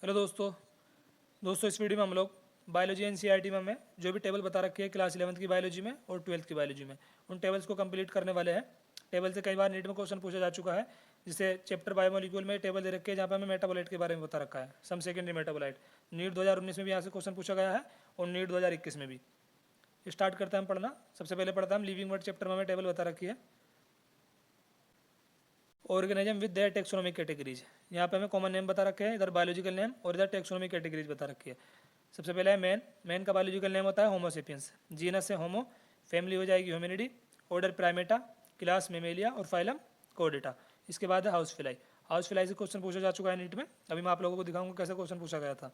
Hello दोस्तों इस video में हम लोग बायोलॉजी एनसीईआरटी में हमें जो भी टेबल बता रखी है क्लास 11th की बायोलॉजी में और 12th की बायोलॉजी में उन टेबल्स को कंप्लीट करने वाले हैं। टेबल से कई बार नीट में क्वेश्चन पूछा जा चुका है, जिसे चैप्टर बायोमोलिक्यूल में टेबल दे रखी है जहाँ पे हमें मेटाबोलाइट के बारे में बता रखा है, सम सेकेंडरी मेटाबोलाइट। नीट 2019 में भी यहाँ से क्वेश्चन पूछा गया है और नीट 2021 में भी। स्टार्ट करते हैं हम पढ़ना। सबसे पहले पढ़ता हम लिविंग वर्ड चैप्टर में हमें टेबल बता रखी है organism with their taxonomic categories. यहाँ पे हमें कॉमन नेम बता रखे हैं, इधर बायोलॉजिकल नेम और इधर टेक्सोनोमिक कैटेगरीज बता रखी है। सबसे पहले है मैन का बायोलॉजिकल नेम होता है होमोसेपियंस, जीनस है होमो, फैमिली हो जाएगी ह्यूमैनिडी, ऑर्डर प्राइमेटा, क्लास मेमेलिया और फाइलम कोडेटा। इसके बाद है हाउस फ्लाई। हाउस फ्लाई से क्वेश्चन पूछा जा चुका है नीट में, अभी मैं आप लोगों को दिखाऊंगा कैसे क्वेश्चन पूछा गया था।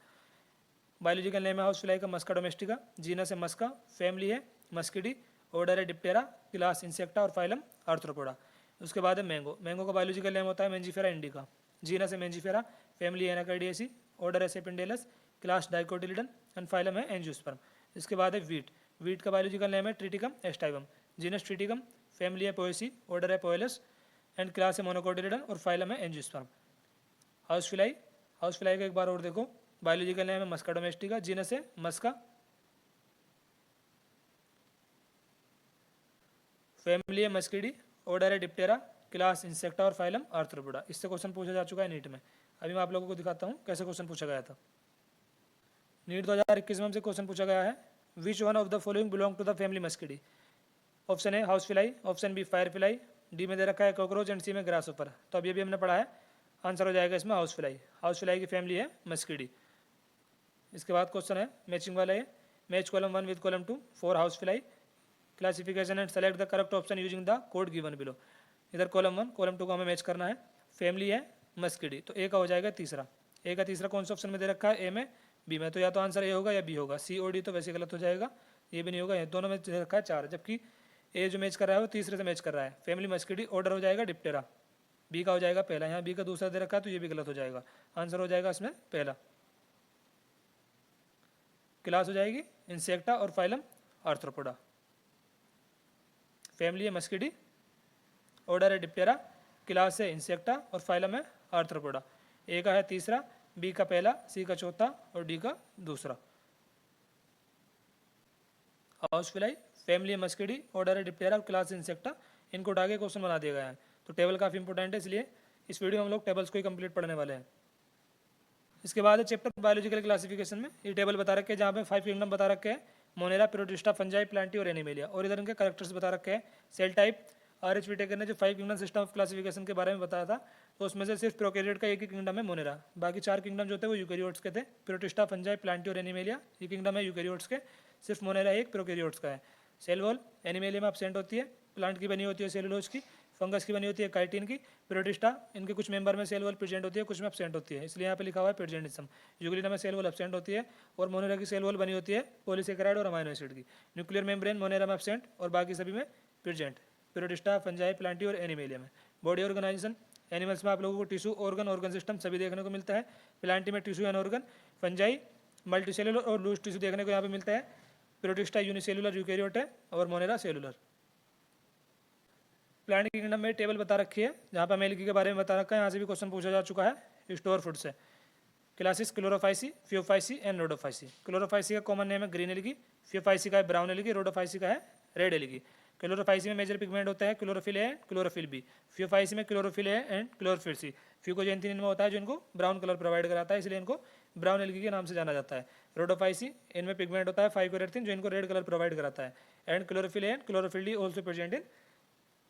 बायोलॉजिकल नेम है हाउस फ्लाई का मस्का डोमेस्टिका, जीनस है मस्का, फैमिली है मस्किडी, ऑर्डर है डिप्टेरा, क्लास इंसेक्टा और फाइलम आर्थ्रोपोडा। उसके बाद है मैंगो का बायोलॉजिकल नेम होता है मेंजीफेरा इंडिका, जीनस है मेंजीफेरा, फैमिली है एनाकार्डियेसी, ऑर्डर है सेपेंडेलस, क्लास डाइकोटिलिडन एंड फाइलम है एंजियोस्पर्म। इसके बाद है वीट का बायोलॉजिकल नेम है ट्रिटिकम एस्टाइवम, जीनस ट्रिटिकम, फैमिली है पोएसी, ऑर्डर है पोएलस एंड क्लास है मोनोकोटिलिडन और फाइलम है एंजियोस्पर्म। हाउस फ्लाई का एक बार और देखो, बायोलॉजिकल नेम है मस्का डोमेस्टिका, जीनस है मस्का, फैमिली है मस्किडी, ऑर्डर है डिप्टेरा, क्लास इंसेक्टा और फाइलम आर्थ्रोपोडा। इससे क्वेश्चन पूछा जा चुका है नीट में। अभी मैं आप लोगों को दिखाता हूँ कैसे क्वेश्चन पूछा गया था। नीट 2021 में हमसे क्वेश्चन पूछा गया है, which one of the following belong to the family Muscidae. Option A house fly, option B fire fly, D में दे रखा है कॉकरोच एंड सी में ग्रास ऊपर। तो अभी हमने पढ़ा है, आंसर हो जाएगा इसमें हाउस फ्लाई। हाउस फ्लाई की फैमिली है मस्किडी। इसके बाद क्वेश्चन है मैचिंग वाला है, match column 1 with column 2 for house fly, classification and select the correct option using the code given below. इधर कॉलम 1 कॉलम 2 को हमें मैच करना है। फैमिली है मस्किडी, तो ए का हो जाएगा तीसरा। ए का तीसरा कौन सा ऑप्शन में दे रखा है, ए में बी में, तो या तो आंसर ए होगा या बी होगा। सी और डी तो वैसे गलत हो जाएगा, ये भी नहीं होगा। ये दोनों में दे रखा है 4, जबकि ए जो मैच कर रहा है वो तीसरे से मैच कर रहा है। फैमिली मस्किडी, ऑर्डर हो जाएगा डिप्टेरा, बी का हो जाएगा पहला। यहाँ बी का दूसरा दे रखा है तो ये भी गलत हो जाएगा, आंसर हो जाएगा इसमें पहला। क्लास हो जाएगी इंसेक्टा और फाइलम आर्थ्रोपोडा। फैमिली है मस्किडी, ऑर्डर है डिप्टेरा, क्लास है इंसेक्टा और फाइलम है आर्थ्रोपोडा। ए का है तीसरा, बी का पहला, सी का चौथा और डी का दूसरा। हाउस फ्लाई, फैमिली है मस्किडी, ऑर्डर है डिप्टेरा और क्लास इंसेक्टा, इनको उठा के क्वेश्चन बना दिया गया है। तो टेबल काफ़ी इंपॉर्टेंट है, इसलिए इस वीडियो में हम लोग टेबल्स को ही कंप्लीट पढ़ने वाले हैं। इसके बाद है चैप्टर बायोलॉजिकल क्लासिफिकेशन में ये टेबल बता रखे हैं, जहाँ पे 5 किंगडम बता रखे हैं, मोनेरा, प्रोटिस्टा, फंजाई, प्लांटी और एनिमेलिया। और इधर इनके करेक्टर्स बता रखे हैं। Cell type, RH. विटेकर ने जो 5 किंगडम सिस्टम ऑफ क्लासिफिकेशन के बारे में बताया था, तो उसमें से सिर्फ प्रोकैरियोट का एक ही किंगडम है मोनेरा, बाकी 4 किंगडम जो थे वो यूकैरियोट्स के थे। प्रोटिस्टा, फंजाई, प्लांटी और एनिमेलिया ये किंगडम है यूकैरियोट्स के, सिर्फ मोनेरा एक प्रोकैरियोट्स का है। सेल वॉल एनिमेलिया में एब्सेंट होती है, प्लांट की बनी होती है सेलुलोज की, फंगस की बनी होती है काइटिन की, प्रोटिस्टा इनके कुछ मेंबर में सेल वॉल प्रेजेंट होती है, कुछ में एब्सेंट होती है, इसलिए यहाँ पे लिखा हुआ है प्रेजेंटिज्म। यूग्लिना में सेल वॉल एब्सेंट होती है और मोनेरा की सेल वॉल बनी होती है पॉलीसेकेराइड और अमाइनो एसिड की। न्यूक्लियर मेम्ब्रेन मोनेरा में एब्सेंट और बाकी सभी में प्रेजेंट, प्रोटिस्टा, फंजाई, प्लांटी और एनिमेलिया में। बॉडी ऑर्गेनाइजेशन, एनिमल्स में आप लोगों को टिश्यू, ऑर्गन सिस्टम सभी देखने को मिलता है। प्लांटी में tissue and organ, fungi multicellular और लूज टिश्यू देखने को यहाँ पे मिलता है। प्रोटिस्टा यूनिसेलुलर यूकैरियोट है और मोनेरा सेलुलर। प्लांट किंगडम में टेबल बता रखी है, जहाँ पर मेलिकी के बारे में बता रखा है, यहाँ से भी क्वेश्चन पूछा जा चुका है स्टोर फूड से। Classes chlorophyceae, phaeophyceae and rhodophyceae. Chlorophyceae का कॉमन नेम है ग्रीन एलगी, फियोफाइसी का है ब्राउन एलगी, रोडोफाइसी का है रेड एलगी। क्लोरोफाइसी में मेजर पिगमेंट होता है chlorophyll A and chlorophyll B. Phaeophyceae में chlorophyll A and chlorophyll C. Fucoxanthin इनमें होता है जो इनको ब्राउन कलर प्रोवाइड कराता है, इसलिए इनको ब्राउन एलगी के नाम से जाना जाता है। रोडोफाइसी इनमें पिगमेंट होता है फाइकोरेथिन जो इनको रेड कलर प्रोवाइड कराता है। And chlorophyll A and chlorophyll D also present in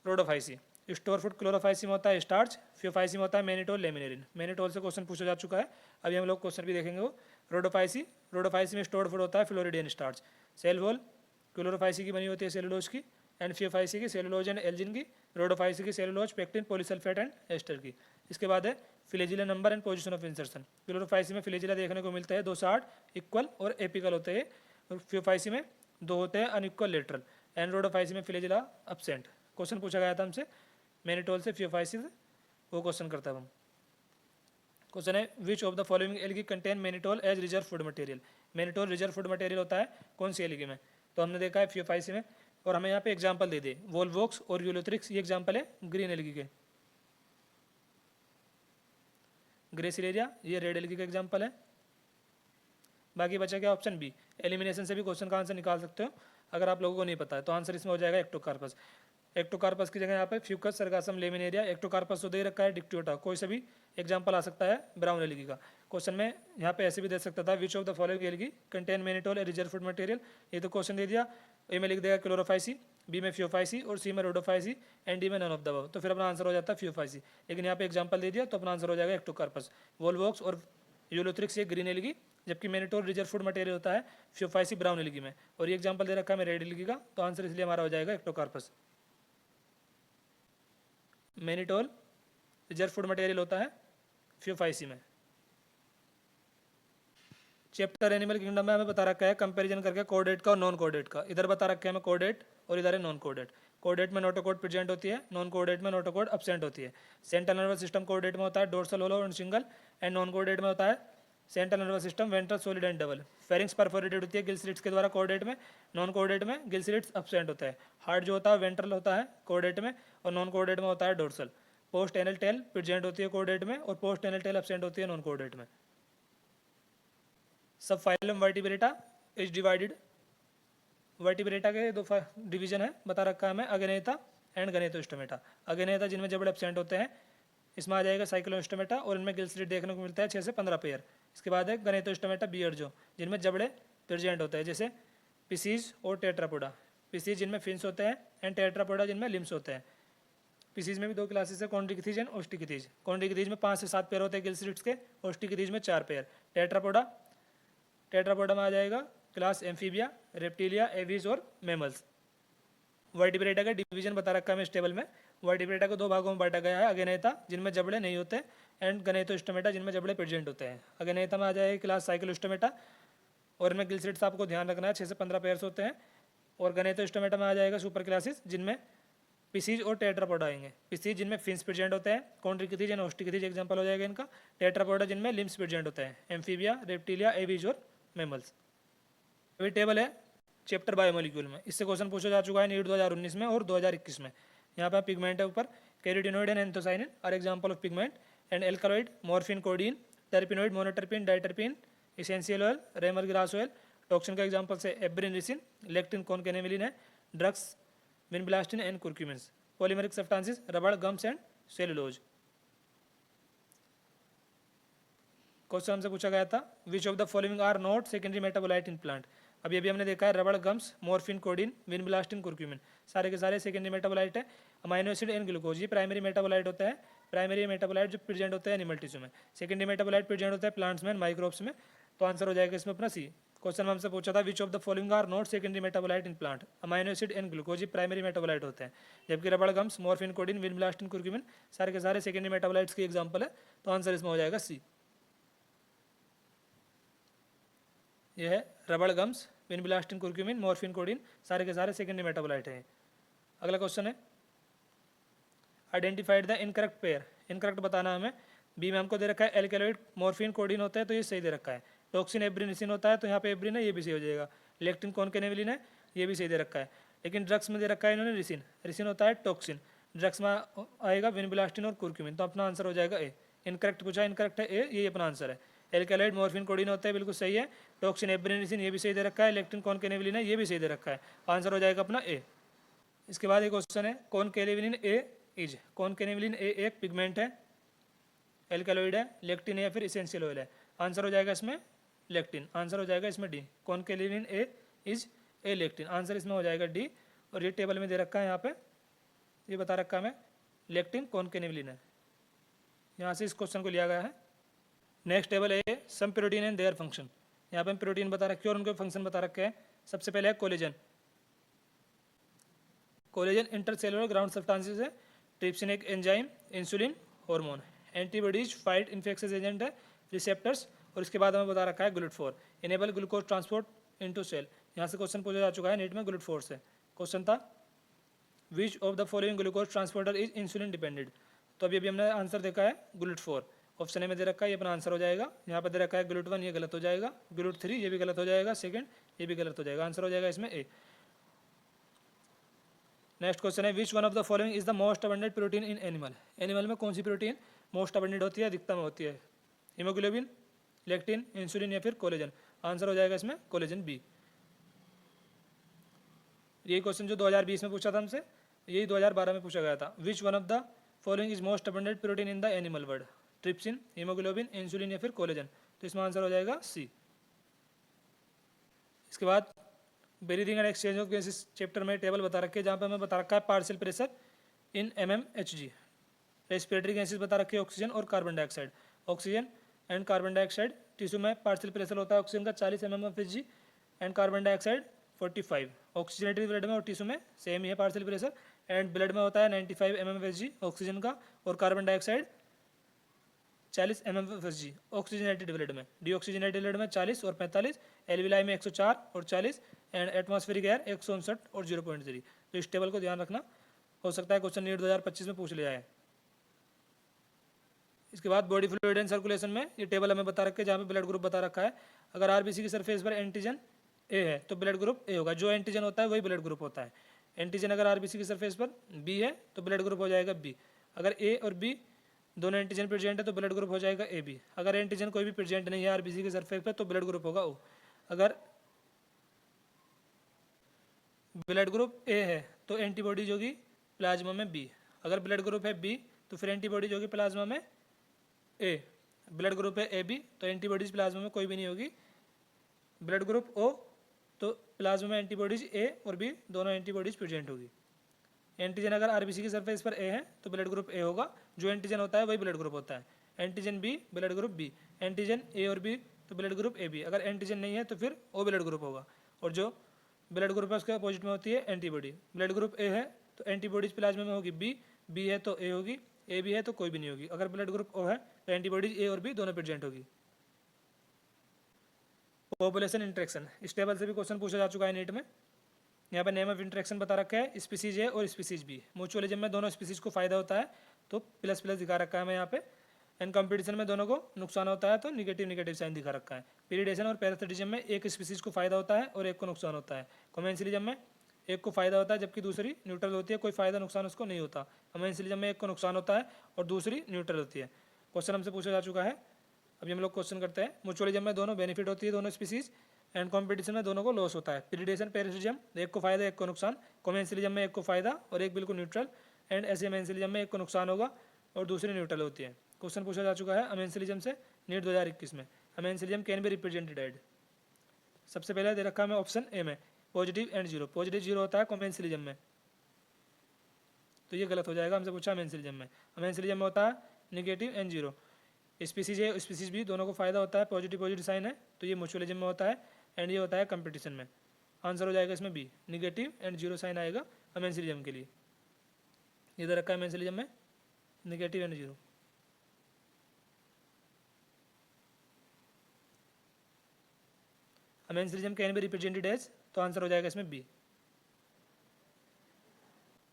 Rhodophyceae. Store food Chlorophyceae में होता है स्टार्च, फियोफाइसी में होता है मैनिटोल लेमिनेरिन। मैनिटोल से क्वेश्चन पूछा जा चुका है, अभी हम लोग क्वेश्चन भी देखेंगे वो। रोडोफाइसी में स्टोर फूड होता है floridean starch. Cell wall chlorophyceae की बनी होती है सेलुलोज की, एंड फियोफाइसी की सेलुलोज एंड एल्जिन की, रोडोफाइसी की cellulose, pectin, polysulphate and ester की। इसके बाद है flagella number and position of insertion. Chlorophyceae में फिलेजिला देखने को मिलता है 2 से 8 इक्वल और एपिकल होते हैं, और फियोफाइसी में 2 होते हैं अनइक्वल लेटरल, एंड रोडोफाइसी में फिलेजिला एब्सेंट। क्वेश्चन पूछा गया था हमसे मैनिटोल से फियोफाइसी से, वो क्वेश्चन करता है हम। क्वेश्चन है which of the following algae contain mannitol as reserve food material. Mannitol reserve food material होता है कौन सी एल्गी में, तो हमने देखा है फियोफाइसी में। और हमें यहाँ पे एग्जांपल दे दे, वोल्वोक्स और यूलोथ्रिक्स, ये एग्जांपल है ग्रीन एल्गी के। ग्रेसिलेरिया ये रेड एल्गी का एग्जांपल है। बाकी बचा क्या ऑप्शन बी। एलिमिनेशन से भी क्वेश्चन का आंसर निकाल सकते हो अगर आप लोगों को नहीं पता है। तो आंसर इसमें हो जाएगा एक्टोकार्पस। एक्टोकार्पस की जगह यहाँ पे फ्यूकस, सरगासम, लेमिनेरिया, एक्टोकार्पस तो दे रखा है, डिक्टियोटा कोई से भी एग्जाम्पल आ सकता है ब्राउन एलगी का। क्वेश्चन में यहाँ पे ऐसे भी दे सकता था, which of the following algae contain mannitol a reserve food material. ये तो क्वेश्चन दे दिया। ए में लिख देगा क्लोरोफाइसी, बी में फ्यूफाइसी और सी में रोडोफाइसी एंड डी में नन ऑफ द अबव। तो फिर अपना आंसर हो जाता है फ्यूफाइसी। लेकिन यहाँ पे एग्जाम्पल दे दिया तो अपना आंसर हो जाएगा एक्टोकार्पस। वोल्वोक्स और यूलोथ्रिक्स ये ग्रीन एलगी, जबकि मेनिटोल रिजर्व फूड मटेरियल होता है फ्यूफाइसी ब्राउन एलगी में। और ये एग्जाम्पल दे रखा है रेड एलगी का, तो आंसर इसलिए हमारा हो जाएगा Ectocarpus. Mannitol reserve food material होता है फ्यूफाइसी में। चैप्टर एनिमल किंगडम में हमें बता रखा है कंपैरिजन करके कोडेट का और नॉन कोडेट का। इधर बता रखा है हमें कोडेट और इधर है नॉन कोडेट। कोडेट में नोटोकोड प्रेजेंट होती है, नॉन कोडेट में नोटोकोड एब्सेंट होती है। सेंट्रल नर्वस सिस्टम कोडेट में होता है dorsal, hollow and single, and non caudate में होता है central nervous system ventral, solid and double. Pharynx perforated होती है गिल स्लिट्स के द्वारा कोडेट में, नॉन कोडेट में गिल स्लिट्स एब्सेंट होता है। हार्ट जो होता है वेंट्रल होता है कोडेट में और नॉन कोडेट में होता है dorsal. Post anal tail present होती है कोडेट में और पोस्ट एनल टेल एब्सेंट होती है नॉन कोडेट में। सब phylum vertebrata is divided. Vertebrata के दो डिवीजन है बता रखा है हमें, अगेनेता एंड गनेटोस्टोमेटा। अगेनेता जिनमें जबड़े एब्सेंट होते हैं, इसमें आ जाएगा साइक्लोस्टोमेटा और इनमें गिल स्लिट देखने को मिलता है 6 से 15 पेयर। इसके बाद है गनेटोस्टोमेटा बियर्ड जो, जिनमें जबड़े प्रेजेंट होते हैं, जैसे पिसीज और टेट्रापोडा। पिसीज जिनमें फिन्स होते हैं एंड टेट्रापोडा जिनमें लिम्स होते हैं। पिसीज में भी दो क्लासेस है, कॉन्ड्रिकथीज एंड ओस्टिकथीज। कॉन्ड्रिकथीज में 5 से 7 पेयर होते हैं गिल स्लिट्स के, ओस्टिकथीज में 4 पेयर। टेट्रापोडा में आ जाएगा क्लास एम्फीबिया, रेप्टिलिया, एवीज और मैमल्स। वर्टिब्रेटा का डिवीजन बता रखा है इस टेबल में। वर्टिब्रेटा को 2 भागों में बांटा गया है, अगेनेता जिनमें जबड़े नहीं होते एंड गनेटोस्टोमेटा जिनमें जबड़े प्रेजेंट होते हैं। अगेनेता में आ जाएगा क्लास साइक्लोस्टोमेटा और इनमें गिल स्लिट्स आपको ध्यान रखना है 6 से 15 पेयर्स होते हैं। और गनेटोस्टोमेटा में आ जाएगा सुपर क्लासेस जिनमें पिसीज और टेट्रापोडा आएंगे। पिसीज जिनमें फिन्स प्रेजेंट होते हैं, कॉन्ड्रिकथीज एंड ओस्टिकथीज एग्जांपल हो जाएगा इनका। टेट्रापोडा जिनमें लिम्स प्रेजेंट होते हैं, एम्फीबिया, रेप्टिलिया, एवीज और मैमल्स। अभी टेबल है चैप्टर बायोमोलिक्यूल में, इससे क्वेश्चन पूछा जा चुका है नीट 2019 में और 2021 में। यहाँ पर पिगमेंट है ऊपर, carotenoid and anthocyanin are example of pigment and alkaloid, morphine, codeine, terpenoid, monoterpene, diterpene, essential oil, lemon grass oil. Toxin का एग्जांपल से एब्रिन, रिसिन, लेक्टिन, कॉनकेनेविलिन है। Drugs vinblastine and curcumins. Polymeric substances रबड़, gums and cellulose. Question हमसे पूछा गया था which of the following are not secondary metabolite in plant. अभी हमने देखा है रबड़, gums, morphine, codeine, vinblastine, curcumin सारे के सारे सेकेंडरी मेटाबोलाइट है। अमाइनो एसिड एंड ग्लूकोज ये प्राइमरी मेटाबोलाइट होता है। प्राइमरी मेटाबोलाइट जो प्रेजेंट होता है एनिमल टिश्यू में, सेकेंडरी मेटाबोलाइट प्रेजेंट होता है प्लांट्स में, माइक्रोब्स में। तो आंसर हो जाएगा इसमें अपना सी। क्वेश्चन में हमसे पूछा था which of the following are not secondary metabolite in plant. Amino acid and glucose primary metabolite होते हैं, जबकि रबड़, gums, morphine, codeine, vinblastine, curcumin सारे के सारे सेकेंडरी मेटाबोलाइट्स की एग्जांपल है। तो आंसर इसमें हो जाएगा सी। यह है रबड़, गम्स, विनब्लास्टिन, कुर्क्यूमिन, मॉर्फिन, कोडीन सारे के सारे सेकेंडरी मेटाबोलाइट हैं। अगला क्वेश्चन है identified the incorrect pair. Incorrect बताना हमें। बी में हमको दे रखा है एल्केलॉइड, मॉर्फिन, कोडीन होता है तो ये सही दे रखा है। टॉक्सिन, एब्रिन, रिसिन होता है तो यहाँ पे एब्रिन है, ये भी सही हो जाएगा। लेक्टिन, कॉनकेनेविलिन है, ये भी सही दे रखा है। लेकिन ड्रग्स में दे रखा है इन्होंने रिसिन, रिसिन होता है टॉक्सिन। ड्रग्स में आएगा विनब्लास्टिन और कुर्क्यूमिन, तो अपना आंसर हो जाएगा ए। इनकरेक्ट पूछा, इनकरेक्ट है ए, ये अपना आंसर है। एल्केलॉइड, मॉर्फिन, कोडीन होता है बिल्कुल सही है। टॉक्सिन, एब्रिन, रिसिन ये भी सही दे रखा है। लेक्टिन, कॉनकेनेविलिन है, ये भी सही दे रखा है। आंसर हो जाएगा अपना ए। इसके बाद एक क्वेश्चन है कॉनकेनेविलिन ए इज। कॉनकेनेविलिन ए एक पिगमेंट है, एल्केलॉइड है, लेक्टिन है या फिर इसेंशियल ऑयल है। आंसर हो जाएगा इसमें लेक्टिन। आंसर हो जाएगा इसमें D. Concanavalin A is a lectin. Answer इसमें हो जाएगा डी। और ये टेबल में दे रखा है, यहाँ पे ये बता रखा है हमें लेक्टिन कॉनकेनेविलिन है, यहाँ से इस क्वेश्चन को लिया गया है। नेक्स्ट टेबल है some protein and their function. यहाँ पे प्रोटीन बता रखे और उनके फंक्शन बता रखे हैं। सबसे पहले है collagen. Collagen intercellular ground substances है। ट्रिप्सिन एक enzyme, insulin, hormone, antibodies fight infectious agent है, रिसेप्टर्स। और इसके बाद हमें बता रखा है GLUT4 enable glucose transport into cell. यहाँ से क्वेश्चन पूछा जा चुका है नीट में GLUT4 से। क्वेश्चन था which of the following glucose transporter is insulin dependent. तो अभी हमने आंसर देखा है GLUT4। ऑप्शन ए में दे रखा है, ये अपना आंसर हो जाएगा। यहाँ पर दे रखा है GLUT1, ये गलत हो जाएगा। GLUT3 ये भी गलत हो जाएगा। सेकंड ये भी गलत हो जाएगा। आंसर हो जाएगा इसमें ए। नेक्स्ट क्वेश्चन है which one of the following is the most abundant protein in animal. Animal में कौन सी प्रोटीन मोस्ट अबंडेंट होती है, अधिकतम होती है। हीमोग्लोबिन, लेक्टिन, इंसुलिन या फिर कोलेजन। आंसर हो जाएगा इसमें कोलेजन बी। ये क्वेश्चन जो 2020 में पूछा था हमसे, यही 2012 में पूछा गया था। विच one of the following is most abundant protein in the animal world? Trypsin, haemoglobin, insulin या फिर कोलेजन? तो इसमें आंसर हो जाएगा सी। इसके बाद breathing and exchange of gases chapter में टेबल बता रखी है, जहाँ पे हमें बता रखा है partial pressure in mmHg। Respiratory gases बता रखी है ऑक्सीजन और carbon dioxide. Oxygen and carbon dioxide tissue में पार्शियल प्रेशर होता है ऑक्सीजन का 40 mmHg and carbon dioxide 45। Oxygenated blood में और टिश्यू में सेम ही है पार्शियल प्रेशर। एंड ब्लड में होता है 95 mmHg ऑक्सीजन का और carbon dioxide 40 mmHg oxygenated blood में। डीऑक्सीजनेटेड ब्लड में 40 और 45, एलवीलाई में 104 और 40 एंड एटमॉस्फेरिक एयर 159 और 0.3। तो इस टेबल को ध्यान रखना, हो सकता है क्वेश्चन नीट 2025 में पूछ लिया है। इसके बाद बॉडी फ्लूइड एंड सर्कुलेशन में ये टेबल हमें बता रखा है, जहाँ पे ब्लड ग्रुप बता रखा है। अगर आरबीसी की सरफेस पर एंटीजन ए है तो ब्लड ग्रुप ए होगा, जो एंटीजन होता है वही ब्लड ग्रुप होता है। एंटीजन अगर आरबीसी की सरफेस पर बी है तो ब्लड ग्रुप हो जाएगा बी। अगर ए और बी दोनों एंटीजन प्रेजेंट है तो ब्लड ग्रुप हो जाएगा ए बी। अगर एंटीजन कोई भी प्रेजेंट नहीं है आरबीसी की सरफेस पर तो ब्लड ग्रुप होगा ओ। अगर ब्लड ग्रुप ए है तो एंटीबॉडीज होगी प्लाज्मा में बी। अगर ब्लड ग्रुप है बी तो फिर एंटीबॉडीज होगी प्लाज्मा में ए। ब्लड ग्रुप है ए बी तो एंटीबॉडीज प्लाज्मा में कोई भी नहीं होगी। ब्लड ग्रुप ओ तो प्लाज्मा में एंटीबॉडीज ए और बी दोनों एंटीबॉडीज प्रेजेंट होगी। एंटीजन अगर आरबीसी की सरफेस पर ए है तो ब्लड ग्रुप ए होगा, जो एंटीजन होता है वही ब्लड ग्रुप होता है। Antigen B blood group B, antigen A और बी तो ब्लड ग्रुप ए बी। अगर एंटीजन नहीं है तो फिर ओ ब्लड ग्रुप होगा, और जो ब्लड ग्रुप है उसके अपोजिट में होती है एंटीबॉडी। ब्लड ग्रुप ए है तो एंटीबॉडीज प्लाज्मा में होगी बी, बी है तो ए होगी, ए बी है तो कोई भी नहीं होगी। अगर ब्लड ग्रुप ओ है तो एंटीबॉडीज ए और बी दोनों प्रेजेंट होगी। पॉपुलेशन इंटरेक्शन, इस टेबल से भी क्वेश्चन पूछा जा चुका है नीट में। यहाँ पे नेम ऑफ इंटरेक्शन बता रखा है, स्पीसीज ए और स्पीसीज बी। म्यूचुअलिज्म में दोनों स्पीसीज को फायदा होता है तो प्लस प्लस दिखा रखा है हमें यहाँ पे। एंड कंपटीशन में दोनों को नुकसान होता है तो निगेटिव निगेटिव साइन दिखा रखा है। पीरिडेशन और पैरासिटिज्म में एक स्पीसीज को फायदा होता है और एक को नुकसान होता है। कमेंसिलिज्म में एक को फायदा होता है जबकि दूसरी न्यूट्रल होती है, कोई फायदा नुकसान उसको नहीं होता। कमेंसिलिज्म में एक को नुकसान होता है और दूसरी न्यूट्रल होती है। क्वेश्चन हमसे पूछा जा चुका है, अभी हम लोग क्वेश्चन करते हैं। म्यूचुअलिज्म में दोनों बेनिफिट होती है दोनों स्पीसीज, एंड कॉम्पिटिशन में दोनों को लॉस होता है। पीरिडेशन पैरासिटिज्म एक को फायदा एक को नुकसान, कमेंसिलिज्म में एक को फायदा और एक बिल्कुल न्यूट्रल, एंड एसिमेंसिलिज्म में एक को नुकसान होगा और दूसरी न्यूट्रल होती है। क्वेश्चन पूछा जा चुका है अमेंसिलिज्म से नीट 2021 में। Amensalism can be represented add, सबसे पहले दे रखा है हमें ऑप्शन ए में positive and zero. Positive zero होता है कमेंसिलिज्म में, तो ये गलत हो जाएगा, हमसे पूछा अमेंसिलिज्म में। अमेंसिलिज्म में होता है negative and zero. Species A species B दोनों को फायदा होता है, पॉजिटिव पॉजिटिव साइन है, तो ये म्यूचुअलिज्म में होता है एंड ये होता है कंपटीशन में। आंसर हो जाएगा इसमें B, negative and zero sign आएगा अमेंसिलिज्म के लिए। ये दे रखा है अमेंसिलिज्म में negative and zero. Amensalism can be represented as, तो आंसर हो जाएगा इसमें बी।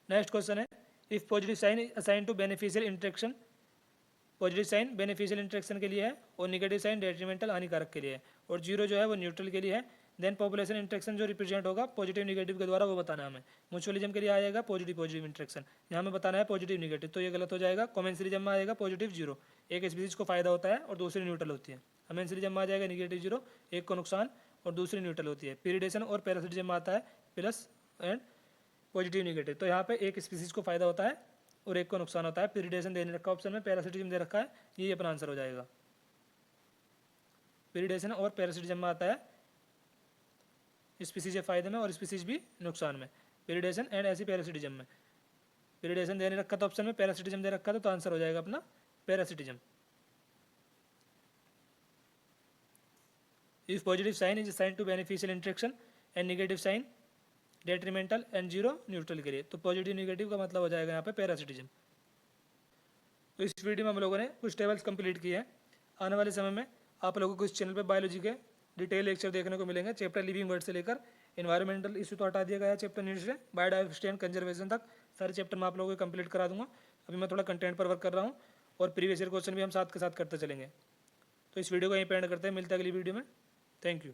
नेक्स्ट क्वेश्चन है, if positive sign is assign to beneficial interaction, positive sign beneficial interaction के लिए है और निगेटिव साइन डेट्रीमेंटल हानिकारक के लिए है, और जीरो जो है वो न्यूट्रल के लिए है। देन पॉपुलेशन इंटरेक्शन जो रिप्रेजेंट होगा पॉजिटिव निगेटिव के द्वारा वो बताना है हमें। म्यूचुअलिज्म के लिए आ जाएगा पॉजिटिव पॉजिटिव इंटरेक्शन, यहाँ हमें बताना है पॉजिटिव निगेटिव, तो ये गलत हो जाएगा। कमेंसिलिज्म में आ जाएगा पॉजिटिव जीरो, एक स्पीसीज को फायदा होता है और दूसरी न्यूट्रल होती है। अमेंसिलिज्म में आ जाएगा निगेटिव जीरो, एक को नुकसान और दूसरी न्यूट्रल होती है। पीरिडेशन और पैरासिटिज्म में आता है प्लस एंड पॉजिटिव निगेटिव, तो यहाँ पे एक स्पीसीज को फायदा होता है और एक को नुकसान होता है। पीरिडेशन दे रखा है ऑप्शन में, पैरासिटिज्म दे रखा है, ये अपना आंसर हो जाएगा। पीरिडेशन और पैरासिटिज्म में आता है स्पीसीज फायदे में और स्पीसीज भी नुकसान में। पीरिडेशन एंड ऐसी पैरासिटिज्म में, पीरिडेशन दे रखा था ऑप्शन में, पैरासिटिज्म दे रखा था, तो आंसर हो जाएगा अपना parasitism. If positive sign is sign to beneficial interaction and negative sign detrimental and zero neutral के लिए, तो पॉजिटिव नेगेटिव का मतलब हो जाएगा यहाँ पे पैरासिटिज्म। तो इस वीडियो में हम लोगों ने कुछ टेबल्स कंप्लीट किए हैं। आने वाले समय में आप लोगों को इस चैनल पे बायोलॉजी के डिटेल लेक्चर देखने को मिलेंगे। चैप्टर लिविंग वर्ड से लेकर एनवायरमेंटल इशू तो हटा दिया गया है चैप्टर नीड से बायोडाइवर्सिटी एंड कंजर्वेशन तक सारे चैप्टर मैं आप लोगों को कंप्लीट करा दूंगा। अभी मैं थोड़ा कंटेंट पर वर्क कर रहा हूँ और प्रीवियस ईयर क्वेश्चन भी हम साथ के साथ करते चलेंगे। तो इस वीडियो को यहीं पे एंड करते हैं, मिलते हैं अगली वीडियो में। Thank you.